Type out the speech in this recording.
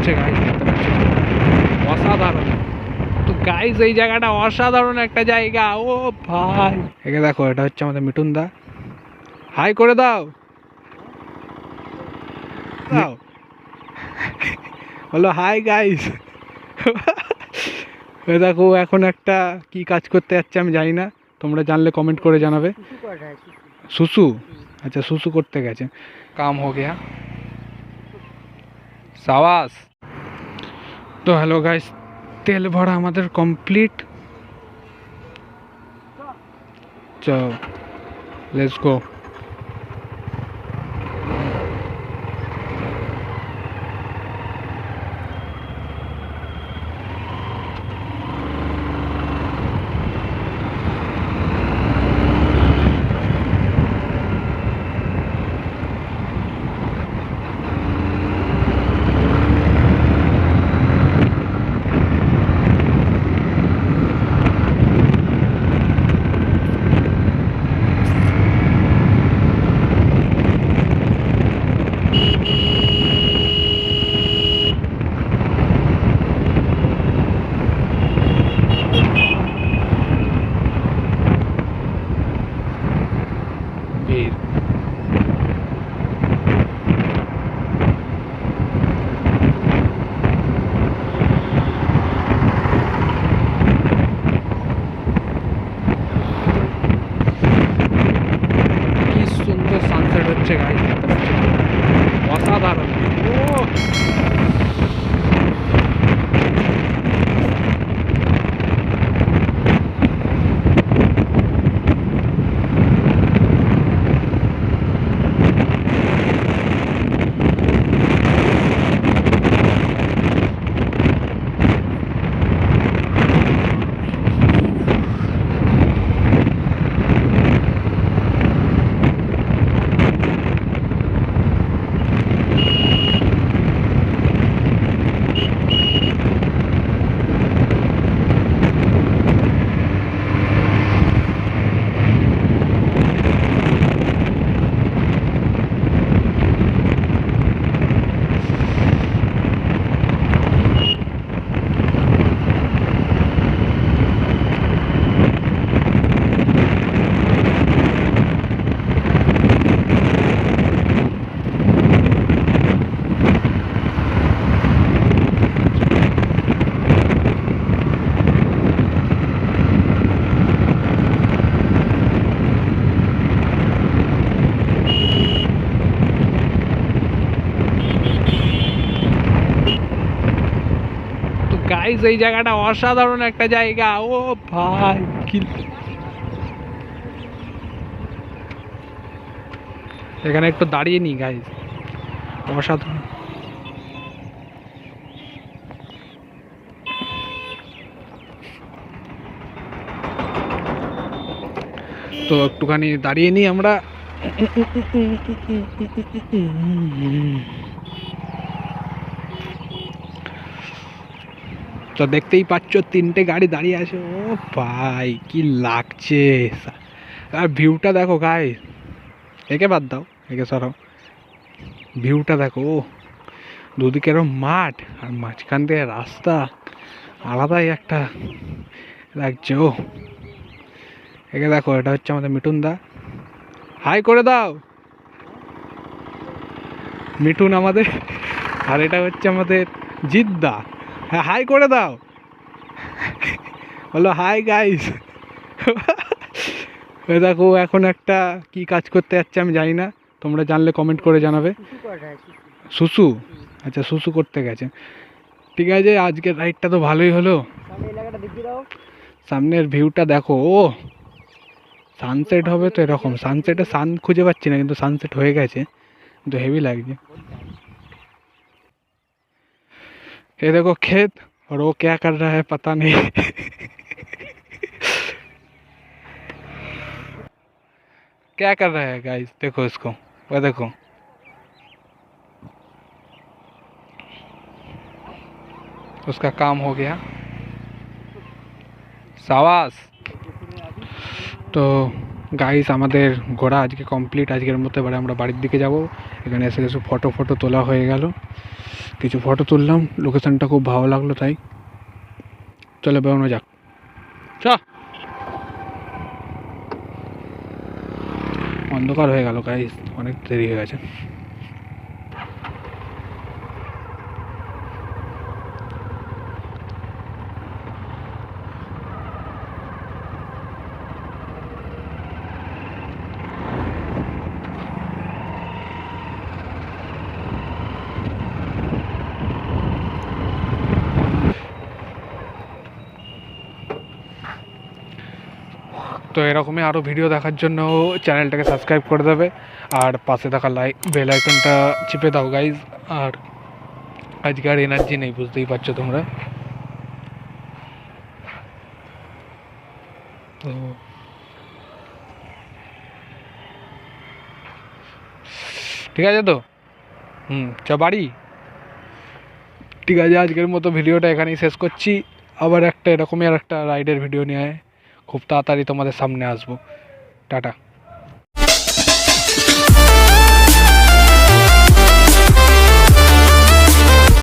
হচ্ছে গাইস, অসাধারণ। তো গাইস এই জায়গাটা অসাধারণ একটা জায়গা। ও ভাই, একে দেখো, এটা হচ্ছে আমাদের মিঠুন দা। হাই করে দাও, দাও বলো হাই গাইস। দেখো এখন একটা কি কাজ করতে যাচ্ছে আমি জানি না, তোমরা জানলে কমেন্ট করে জানাবে। সুসু, আচ্ছা সুসু করতে গেছে। কাম হো গয়া, সাবাস। তো হ্যালো গাইস, তেল ভরা আমাদের কমপ্লিট। চলো লেটস গো। ভিড়, কি সুন্দর সানসেট হচ্ছে গাইস, অসাধারণ। ও গাইস এই জায়গাটা অসাধারণ একটা জায়গা। ও ভাই, কি এখানে একটু দাঁড়িয়ে নি গাইস, অসাধারণ। তো একটুখানি দাঁড়িয়ে নি আমরা। তো দেখতেই পাচ্ছ তিনটে গাড়ি দাঁড়িয়ে আছে। ও ভাই কি লাগছে, আর ভিউটা দেখো গাইস। একে বাদ দাও, একে সরাও। ভিউটা দেখো, ও দুদিকে এরকম মাঠ আর মাঝখান দিয়ে রাস্তা, আলাদাই একটা লাগছে। ও একে দেখো, এটা হচ্ছে আমাদের মিঠুন দা। হাই করে দাও, মিঠুন আমাদের। আর এটা হচ্ছে আমাদের জিদ্দা। হ্যাঁ হাই করে দাও, বলো হাই গাইস। দেখো এখন একটা কি কাজ করতে যাচ্ছে আমি জানি না, তোমরা জানলে কমেন্ট করে জানাবে। সুসু, আচ্ছা সুসু করতে গেছে। ঠিক আছে, আজকের রাইডটা তো ভালোই হলো। সামনের ভিউটা দেখো, ও সানসেট হবে তো এরকম। সানসেটে সান খুঁজে পাচ্ছি না, কিন্তু সানসেট হয়ে গেছে, কিন্তু হেভি লাগছে। ये देखो खेत, और वो क्या कर रहा है पता नहीं। क्या कर रहा है गाइस, देखो इसको, वो देखो। उसका काम हो गया, সাবাস। তো গাইস আমাদের ঘোরা আজকে কমপ্লিট। আজকের মতো এবারে আমরা বাড়ির দিকে যাব। এখানে এসে কিছু ফটো তোলা হয়ে গেল। কিছু ফটো তুললাম, লোকেশনটা খুব ভালো লাগলো, তাই চলে বেরোনো যাক। চ, অন্ধকার হয়ে গেল গাইস, অনেক দেরি হয়ে গেছে। তো এরকমই আরও ভিডিও দেখার জন্য চ্যানেলটাকে সাবস্ক্রাইব করে দেবে, আর পাশে থাকা বেল আইকনটা চিপে দাও গাইজ। আর আজকে আর এনার্জি নেই, বুঝতেই পারছো তোমরা। তো ঠিক আছে তো, চ বাড়ি। ঠিক আছে, আজকের মতো ভিডিওটা এখানেই শেষ করছি। আবার একটা এরকমই আর একটা রাইডের ভিডিও নিয়ে খুব তাড়াতাড়ি তোমাদের সামনে আসবো। টাটা।